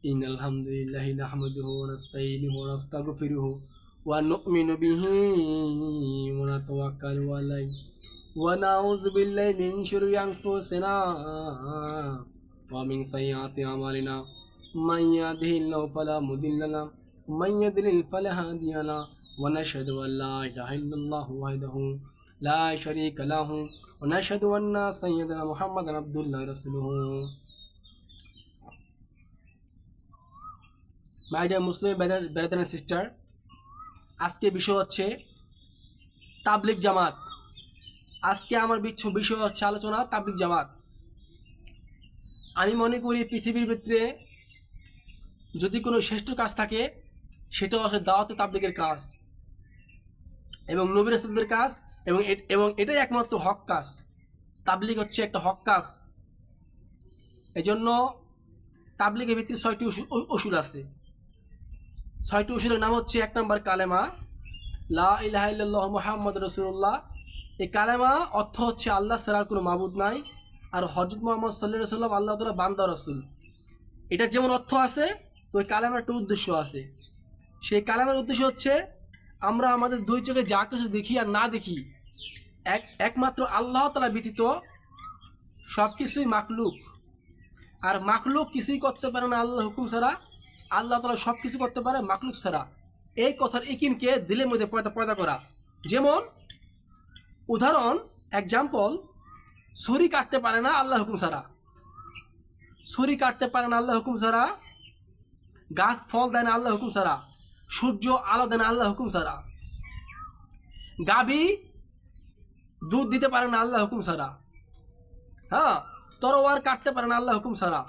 ইন্নাল হামদুলিল্লাহি নাহমাদুহু ওয়া নাস্তাঈনুহু ওয়া নাস্তাগফিরুহু ওয়া নু'মিনু বিহি ওয়া নাতাওয়াক্কালু আলাইহি ওয়া নাউযু বিল্লাহি মিন শুরুরি আনফুসিনা ওয়া মিন সাইয়্যাতি আমালিনা মান ইয়াহদিহিল্লাহু ফালা মুদিল্লা লাহু ওয়া মান ইউদ্লিল ফালা হাদিয়া লাহু ওয়া নাশহাদু আন লা ইলাহা ইল্লাল্লাহু ওয়াহদাহু লা শারীকা লাহু ওয়া নাশহাদু আন্না সাইয়্যিদানা মুহাম্মাদান আবদুল্লাহি ওয়া রাসূলুহু। My dear Muslim brother and sister, আজকে বিষয় হচ্ছে তাবলিগ জামাত। আজকে আমার বিষয় হচ্ছে আলোচনা তাবলিগ জামাত। আমি মনে করি পৃথিবীর ভিতরে যদি কোনো শ্রেষ্ঠ কাজ থাকে সেটা হচ্ছে দাওয়াতে তাবলিগের কাজ এবং নবী রাসূলদের কাজ, এবং এটাই একমাত্র হক কাজ। তাবলিগ হচ্ছে একটা হক কাজ। এজন্য তাবলিগের ভিতরে 6টি উসুল আছে। 6টি উসুলের নাম হচ্ছে: 1 নম্বর কালেমা, লা ইলাহা ইল্লাল্লাহু মুহাম্মাদুর রাসূলুল্লাহ। এই কালেমা অর্থ হচ্ছে আল্লাহ ছাড়া কোনো মাবুদ নাই, আর হযরত মুহাম্মদ সাল্লাল্লাহু আলাইহি ওয়াসাল্লাম আল্লাহ তাআলার বান্দা রাসূল। এটা যেমন অর্থ আছে, তো এই কালেমার একটা উদ্দেশ্য আছে। সেই কালেমার উদ্দেশ্য হচ্ছে আমরা আমাদের দুই চোখে যা কিছু দেখি আর না দেখি, একমাত্র আল্লাহ তাআলা ব্যতীত সব কিছুই মাখলুক, আর মাখলুক কিছুই করতে পারে না আল্লাহর হুকুম ছাড়া। আল্লাহ তাআলা সব কিছু করতে পারে মাখলুক ছাড়া। এই কথার ইকিনকে দিলের মধ্যে পয়দা করা। যেমন উদাহরণ, এক্সাম্পল, ছুরি কাটতে পারে না আল্লাহর হুকুম ছাড়া। ছুরি কাটতে পারে না আল্লাহর হুকুম ছাড়া। গাছ ফল দেয় না আল্লাহর হুকুম ছাড়া। সূর্য আলো দেয় না আল্লাহর হুকুম ছাড়া। গাভী দুধ দিতে পারে না আল্লাহর হুকুম ছাড়া। হ্যাঁ, তরোয়ার কাটতে পারে না আল্লাহর হুকুম ছাড়া।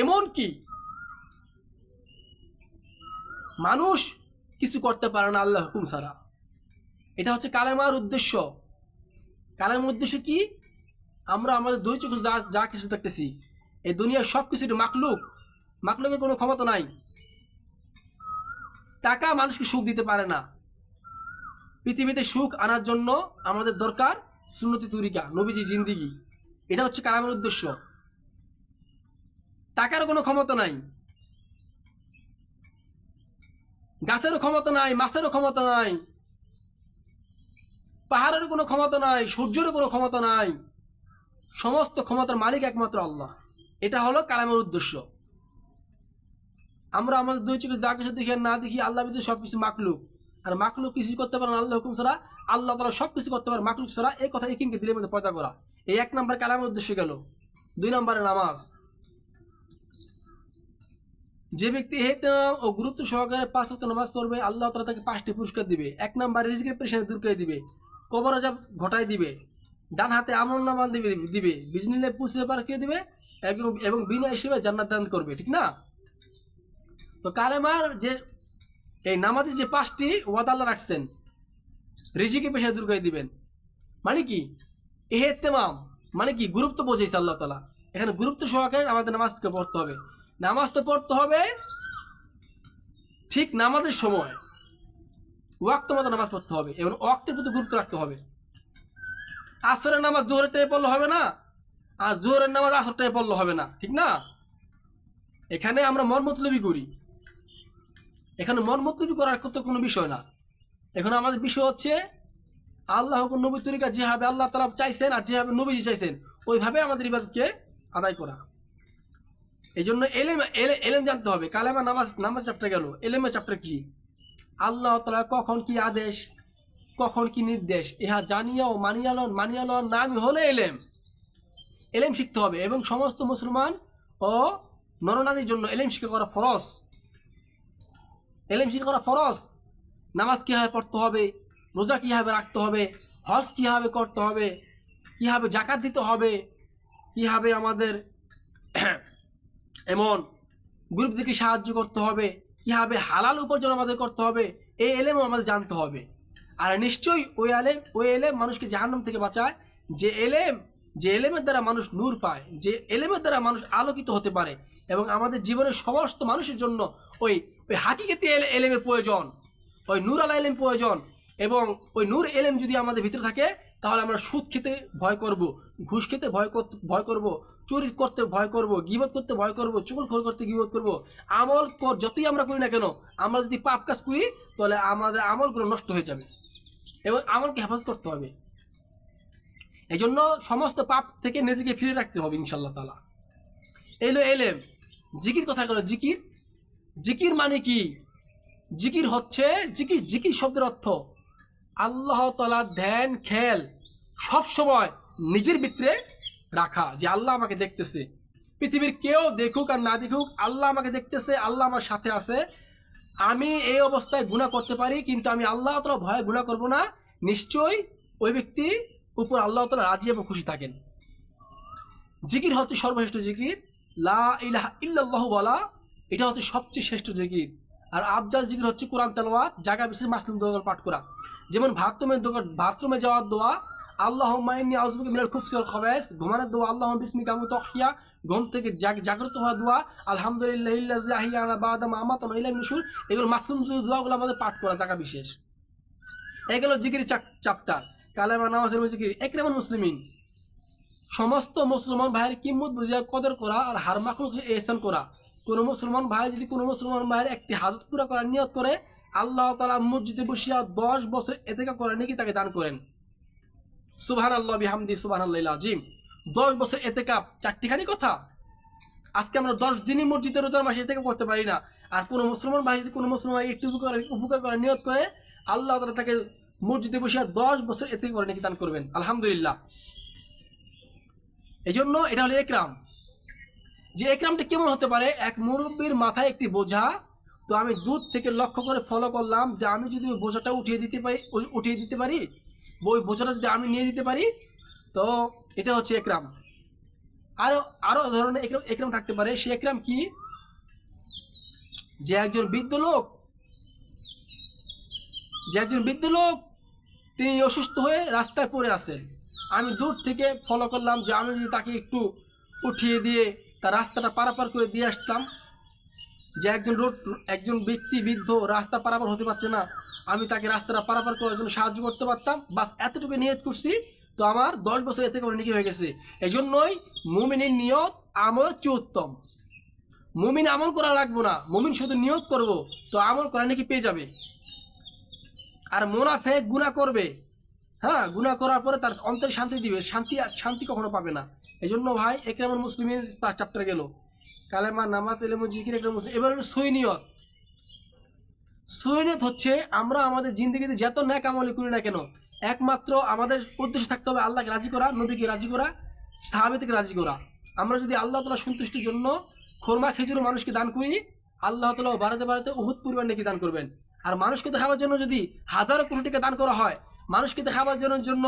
এমন কি মানুষ কিছু করতে পারে না আল্লাহর হুকুম ছাড়া। এটা হচ্ছে কালেমার উদ্দেশ্য। কালেমার উদ্দেশ্য কি? আমরা আমাদের দুই চোখে যা কিছু দেখতেছি, এই দুনিয়ার সব কিছু মাখলুক। মাখলুকের কোনো ক্ষমতা নাই। টাকা মানুষকে সুখ দিতে পারে না। পৃথিবীতে সুখ আনার জন্য আমাদের দরকার সুন্নতি তরিকা, নবীজি জিন্দিগি। এটা হচ্ছে কালামের উদ্দেশ্য। টাকারও কোনো ক্ষমতা নাই, গাছেরও ক্ষমতা নাই, মাছেরও ক্ষমতা নাই, পাহাড়েরও কোনো ক্ষমতা নাই, সূর্যেরও কোনো ক্ষমতা নাই। সমস্ত ক্ষমতার মালিক একমাত্র আল্লাহ। এটা হলো কালামের উদ্দেশ্য। আমরা আমাদের দুই চোখে যা কিছু দেখি আর না দেখি, আল্লাহ ভিতরে সবকিছু মাখলুক, আর মাখলুক কিছুই করতে পারে না আল্লাহ হুকুম ছাড়া। আল্লাহ তাআলা সবকিছু করতে পারে মাখলুক ছাড়া। এই কথা ইকিনকে দিলের মধ্যে পয়দা করা। এই 1 নম্বর কালামের উদ্দেশ্য গেল। 2 নম্বরে নামাজ। যে ব্যক্তি হেতাম ও গুরুত্ব সহকারে 5 ওয়াক্ত নামাজ পড়বে, আল্লাহ তাআলা তাকে 5টি পুরস্কার দিবে। 1 নম্বরে রিজকের পেরেশানি দূর করে দিবে, কবর আযাব ঘটায় দিবে, ডান হাতে আমলনামা দিবে, বিজনিল্লাহ পুষে পার করে দিবে, এবং বিনা হিসেবে জান্নাত দান করবে। ঠিক না? তো কালেমার যে এই নামাজের যে 5টি ওয়াদা আল্লাহ রাখছেন, রিজিকের পেশা দূর করে দিবেন, মানে কি? ইহতেমাম মানে কি? গুরুত্ব বোঝাইছে আল্লাহ তাআলা। এখানে গুরুত্ব সহকারে আমাদের নামাজকে পড়তে হবে। নামাজ তো পড়তে হবে ঠিক নামাজের সময়, ওয়াক্ত মতো নামাজ পড়তে হবে, এবং ওয়াক্তের প্রতি গুরুত্ব রাখতে হবে। আসরের নামাজ জোহরের টাইমে পড়লে হবে না, আর জোহরের নামাজ আসর টাইমে পড়লে হবে না। ঠিক না? এখানে আমরা মতলবি করি। এখানে মতলবি করার তো কোনো বিষয় না। এখন আমাদের বিষয় হচ্ছে আল্লাহ হুকুম নবী তরিকা, যেভাবে আল্লাহ তাআলা চাইছেন আর যেভাবে নবীজি চাইছেন ওইভাবে আমাদের ইবাদতকে আদায় করা। এই জন্য এলেম জানতে হবে। কালেমা নামাজ চ্যাপ্টার গেল। এলেমের চ্যাপ্টার কি? আল্লাহ তাআলা কখন কি আদেশ, কখন কি নির্দেশ, ইহা জানিয়া ও মানিয়া লওয়ার নামই হলো এলেম। এলেম শিখতে হবে, এবং সমস্ত মুসলমান ও নরনারীর জন্য এলেম শিক্ষা করা ফরজ। এলেম শিক্ষা করা ফরজ। নামাজ কীভাবে পড়তে হবে, রোজা কীভাবে রাখতে হবে, হজ কীভাবে করতে হবে, কীভাবে জাকাত দিতে হবে, কীভাবে আমাদের এমন গ্রুপদেরকে সাহায্য করতে হবে, কীভাবে হালাল উপার্জন আমাদের করতে হবে, এই এলেমও আমাদের জানতে হবে। আর নিশ্চয়ই ওই এলেম মানুষকে জাহান্নাম থেকে বাঁচায়। যে এলেমের দ্বারা মানুষ নূর পায়, যে এলেমের দ্বারা মানুষ আলোকিত হতে পারে, এবং আমাদের জীবনের সমস্ত মানুষের জন্য ওই হাকিকতি এলেমের প্রয়োজন, ওই নূর আলা এলেম প্রয়োজন। এবং ওই নূর এলেম যদি আমাদের ভিতরে থাকে, তাহলে আমরা সুদ খেতে ভয় করব, ঘুষ খেতে ভয় করব, চুরি করতে ভয় করব, গীবত করতে ভয় করব, চুগলখড়ি করতে গীবত করব। আমল যতই আমরা করি না কেন, আমরা যদি পাপ কাজ করি তাহলে আমাদের আমলগুলো নষ্ট হয়ে যাবে এবং আমলকে হেফাজত করতে হবে। এই জন্য সমস্ত পাপ থেকে নিজেকে ফিরে রাখতে হবে ইনশাআল্লাহ তাআলা। এলো এলেম, জিকির কথা বলো। জিকির, জিকির মানে কি? জিকির হচ্ছে, জিকির শব্দের অর্থ আল্লাহ তাআলার ধ্যান খেয়াল সব সময় নিজের ভিতরে রাখা, যে আল্লাহ আমাকে দেখতেছে, পৃথিবীর কেউ দেখুক আর না দেখুক আল্লাহ আমাকে দেখতেছে, আল্লাহ আমার সাথে আছে। আমি এই অবস্থায় গুনাহ করতে পারি কিন্তু আমি আল্লাহ তাআলা ভয়ে গুনাহ করব না, নিশ্চয়ই ওই ব্যক্তি উপর আল্লাহ তাআলা রাজি এবং খুশি থাকেন। জিকির হচ্ছে সর্বশ্রেষ্ঠ জিকির, লা ইলাহা ইল্লাল্লাহু বলা, এটা হচ্ছে সবচেয়ে শ্রেষ্ঠ জিকির। আর আফজাল জিকির হচ্ছে কোরআন তেলাওয়াত, জায়গা বিশেষ মাসলুম দোয়া পাঠ করা। যেমন বাথরুমে যাওয়ার দোয়া, আল্লাহুম্মা ইন্নী আউযুবিকা মিনাল খুবসি ওয়াল খাবায়েস, ঘুমানোর দোয়া আল্লাহুম্মা বিসমিকা আমুতু ওয়া আহইয়া, ঘুম থেকে জাগ্রত হওয়ার দোয়া আলহামদুলিল্লাহিল্লাযী আহইয়ানা বা'দা মা আমাতানা ওয়া ইলাইহিন নুশুর। এগুলো মাসলুম দোয়াগুলো আমাদের পাঠ করা জায়গা বিশেষ। এগুলো জিকির চ্যাপ্টার। কালেমা, নামাজের জিকির। ইকরামুল মুসলিমিন, সমস্ত মুসলমান ভাইয়ের কিম্মত বুঝিয়া কদর করা আর হার মাখলুককে ইহসান করা। কোনো মুসলমান ভাই যদি কোনো মুসলমান ভাইয়ের একটি হাজত পুরা করার নিয়ত করে, আল্লাহ তাআলা মসজিদে বসিয়া 10 বছর এতেকাফ করার নেকি তাকে দান করেন। সুবহানাল্লাহ বিহামদি সুবহানাল্লাহিল আযীম। 10 বছর এতেকাফ চারটিখানি কথা। আজকে আমরা 10 দিনই মসজিদে রোজার মাসে এতেকাফ করতে পারি না। আর কোনো মুসলমান ভাই যদি কোনো মুসলমান একটু উপকার করার নিয়ত করে, আল্লাহ তাআলা তাকে মসজিদে বসিয়া 10 বছর এতেকাফ করার নেকি দান করবেন। আলহামদুলিল্লাহ। এই জন্য এটা হলো একরাম। যে একরামটা কেমন হতে পারে? এক মুরব্বীর মাথায় একটি বোঝা, তো আমি দূর থেকে লক্ষ্য করে ফলো করলাম যে আমি যদি ওই বোঝাটা উঠিয়ে দিতে পারি, ওই বোঝাটা যদি আমি নিয়ে দিতে পারি, তো এটা হচ্ছে একরাম। আরো ধরনের একরাম থাকতে পারে। সে একরাম কি? যে একজন বৃদ্ধ লোক তিনি অসুস্থ হয়ে রাস্তায় পড়ে আছেন, আমি দূর থেকে ফলো করলাম যে আমি যদি তাকে একটু উঠিয়ে দিয়ে তার রাস্তাটা পারাপার করে দিয়ে আসতাম, যে একজন ব্যক্তি বৃদ্ধ রাস্তা পারাপার হতে পারছে না, আমি তাকে রাস্তাটা পারাপার করার জন্য সাহায্য করতে পারতাম, বাস এতটুকু নিয়ত করছি, তো আমার 10 বছর এতে করে নেকি হয়ে গেছে। এই জন্যই মুমিনের নিয়ত আমল চেয়ে উত্তম। মুমিন আমল করা লাগবো না, মুমিন শুধু নিয়ত করব, তো আমল করা নাকি পেয়ে যাবে। আর মুনাফিক গুনাহ করবে, হ্যাঁ, গুনাহ করার পরে তার অন্তরে শান্তি দিবে, শান্তি কখনো পাবে না। এই জন্য ভাই ইকরামুল মুসলিমিন চ্যাপ্টার গেল, কালেমা, নামাজ, ইলম, জিকির, ইকরামুল মুসলিম। এবার হলো সৈনিয়ত। সৈনিয়ত হচ্ছে আমরা আমাদের জিন্দগিতে যত নেক আমল করি না কেন, একমাত্র আমাদের উদ্দেশ্য থাকতে হবে আল্লাহকে রাজি করা, নবীকে রাজি করা, সাহাবীদেরকে রাজি করা। আমরা যদি আল্লাহ তাআলা সন্তুষ্টির জন্য খোরমা খেজুর মানুষকে দান করি, আল্লাহ তাআলা বাড়াতে উহুদ পরিমাণ নেকি দান করবেন। আর মানুষকে দেখাবার জন্য যদি হাজারো কোটি টাকা দান করা হয়, মানুষকে দেখাবার জন্য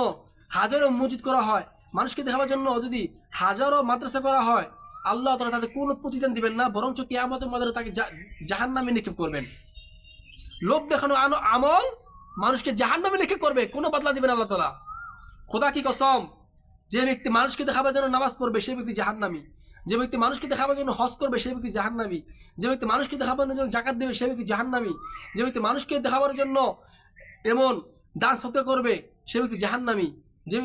হাজারো মসজিদ করা হয়, মানুষকে দেখাবার জন্য যদি হাজারো মাদ্রাসা করা হয়, আল্লাহ তাআলা তাদের কোনো প্রতিদান দিবেন না, বরঞ্চ কিয়ামতের ময়দানে তাকে জাহান্নামে নিক্ষেপ করবেন। লোভ দেখানো আমল মানুষকে জাহান্নামে নিক্ষেপ করবে, কোনো বদলা দিবেন আল্লাহ তাআলা। খোদা কি কসম, যে ব্যক্তি মানুষকে দেখাবার জন্য নামাজ পড়বে সে ব্যক্তি জাহান্নামী, যে ব্যক্তি মানুষকে দেখাবার জন্য হজ করবে সে ব্যক্তি জাহান্নামী, যে ব্যক্তি মানুষকে দেখাবার জন্য যাকাত দেবে সে ব্যক্তি জাহান্নামী, যে ব্যক্তি মানুষকে দেখাবার জন্য এমন দান সৎকার করবে সে ব্যক্তি জাহান্নামী। যে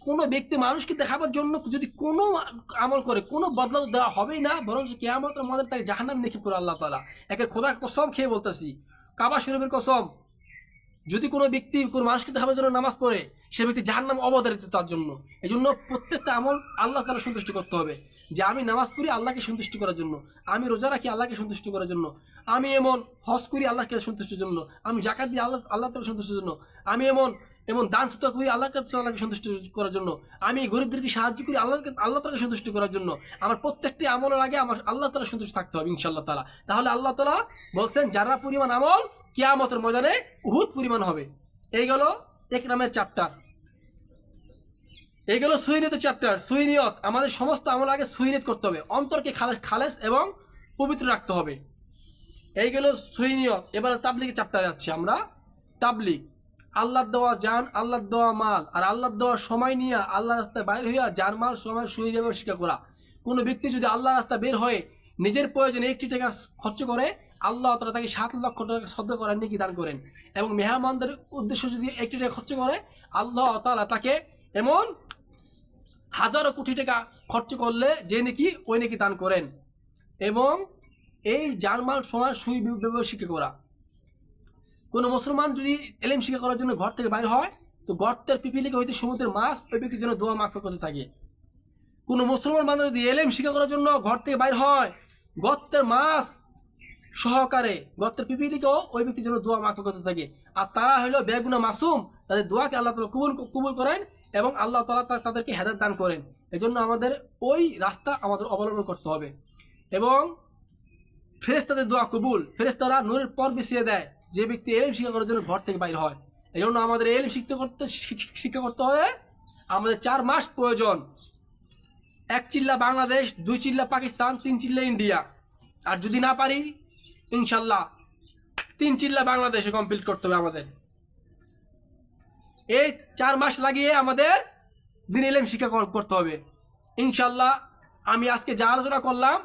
কোনো ব্যক্তি মানুষকে দেখাবার জন্য যদি কোনো আমল করে, কোনো বদলা দেওয়া হবেই না, বরং কিয়ামতের মধ্যে তাকে জাহান্নামে নিক্ষেপ করে আল্লাহ তাআলা। একে খোদার কসম খেয়ে বলতেছি, কাবা শরীফের কসম, যদি কোনো ব্যক্তি কোনো মানুষকে দেখাবার জন্য নামাজ পড়ে সে ব্যক্তি জাহান্নাম অবধারিত তার জন্য। এই জন্য প্রত্যেকটা আমল আল্লাহ তাআলা সন্তুষ্ট করতে হবে, যে আমি নামাজ পড়ি আল্লাহকে সন্তুষ্ট করার জন্য, আমি রোজা রাখি আল্লাহকে সন্তুষ্ট করার জন্য, আমি এমন হজ করি আল্লাহকে সন্তুষ্টির জন্য, আমি যাকাত দিই আল্লাহ তাআলা সন্তুষ্টির জন্য, আমি এমন দান সৎকা করি আল্লাহকে সন্তুষ্ট করার জন্য, আমি গরিবদেরকে সাহায্য করি আল্লাহ তাআলাকে সন্তুষ্ট করার জন্য। আমার প্রত্যেকটি আমলের আগে আমার আল্লাহ তাআলা সন্তুষ্ট থাকতে হবে ইনশাআল্লাহ তাআলা। তাহলে আল্লাহ তাআলা বলছেন যারা পরিমাণ আমল কিয়ামতের ময়দানে উহুদ পরিমাণ হবে। এই গেল ইকরামের চ্যাপ্টার, এই গেল সুইনিয়তের চ্যাপ্টার। সুইনিয়ত, আমাদের সমস্ত আমল আগে সুইনিয়ত করতে হবে, অন্তরকে খালেস এবং পবিত্র রাখতে হবে। এই গেল সুইনিয়ত। এবার তাবলিগের চ্যাপ্টারে যাচ্ছি আমরা। তাবলিগ, আল্লাহর দেওয়া জান, আল্লাহর দেওয়া মাল আর আল্লাহর দেওয়া সময় নিয়ে আল্লাহ রাস্তায় বাইর হইয়া জান মাল সময় সুইনিয়ত শিক্ষা করা। কোনো ব্যক্তি যদি আল্লাহ রাস্তায় বের হয়ে নিজের প্রয়োজনে 1টি টাকা খরচ করে, আল্লাহ তাআলা তাকে 7 লক্ষ টাকা সদকা করার নেকি দান করেন। এবং মেহমানদের উদ্দেশ্য যদি 1টি টাকা খরচ করে, আল্লাহ তাআলা তাকে এমন হাজারো কোটি টাকা খরচ করলে যে নাকি ওই নাকি দান করেন। এবং এই জানমাল সময় সুই ব্যবহার শিক্ষা করা। কোনো মুসলমান যদি এলেম শিক্ষা করার জন্য ঘর থেকে বাইর হয়, তো গর্তের পিপিলিকা হইতে সমুদ্রের মাছ ওই ব্যক্তির জন্য দোয়া মাগফিরাত করতে থাকে। কোনো মুসলমান বান্দা যদি এলেম শিক্ষা করার জন্য ঘর থেকে বাইর হয়, গর্তের মাছ সহকারে গর্তের পিপিলিকাও ওই ব্যক্তির জন্য দোয়া মাগফিরাত করতে থাকে। আর তারা হলো বেগুনা মাসুম, তাদের দোয়াকে আল্লাহ তাআলা কবুল করেন এবং আল্লাহ তাআলা তাদেরকে হেদায়েত দান করেন। এজন্য আমাদের ওই রাস্তা আমাদের অবলম্বন করতে হবে। এবং ফেরেশতাদের দোয়া কবুল, ফেরেশতারা নূরের পর বিছিয়ে দেয় যে ব্যক্তি এলিম শিক্ষা করার জন্য ঘর থেকে বাইর হয়। এই জন্য আমাদের এলিম শিক্ষা করতে হবে আমাদের 4 মাস প্রয়োজন। 1 চিল্লা বাংলাদেশ, 2 চিল্লা পাকিস্তান, 3 চিল্লা ইন্ডিয়া। আর যদি না পারি ইনশাল্লাহ 3 চিল্লা বাংলাদেশে কমপ্লিট করতে হবে আমাদের। এই 4 মাস লাগিয়ে আমাদের দিন এলিম শিক্ষা করতে হবে ইনশাল্লাহ। আমি আজকে যা আলোচনা করলাম,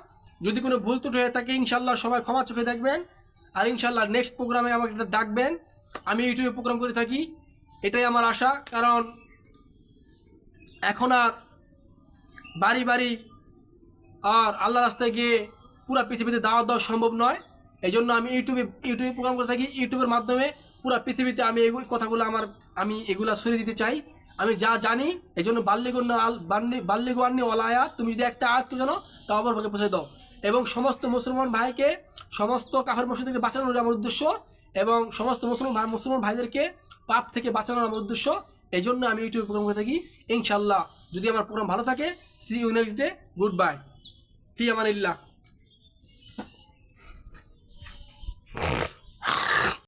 যদি কোনো ভুল ত্রুটি হয়ে থাকে ইনশাল্লাহ সবাই ক্ষমা চোখে দেখবেন। আর ইনশাল্লাহ নেক্সট প্রোগ্রামে আমাকে একটা ডাকবেন। আমি ইউটিউবে প্রোগ্রাম করে থাকি, এটাই আমার আশা। কারণ এখন আর বাড়ি বাড়ি আর আল্লাহ রাস্তায় গিয়ে পুরো পৃথিবীতে দাওয়াত দেওয়া সম্ভব নয়। এই জন্য আমি ইউটিউবে প্রোগ্রাম করে থাকি। ইউটিউবের মাধ্যমে পুরো পৃথিবীতে আমি এই কথাগুলো আমি এগুলা ছড়িয়ে দিতে চাই। আমি যা জানি এই জন্য বাল্লিগু আন্নি ওয়াল আয়াত, তুমি যদি একটা আয়াতকে জানো তা অপরভাগে পৌঁছে দাও। এবং সমস্ত মুসলমান ভাইকে সমস্ত কাফের মুশরিক থেকে বাঁচানোর আমার উদ্দেশ্য, এবং সমস্ত মুসলমান ভাইদেরকে পাপ থেকে বাঁচানোর আমার উদ্দেশ্য। এই জন্য আমি ইউটিউবে প্রোগ্রাম করে থাকি ইনশাল্লাহ। যদি আমার প্রোগ্রাম ভালো থাকে, see you next day, good bye, ফি আমানিল্লাহ।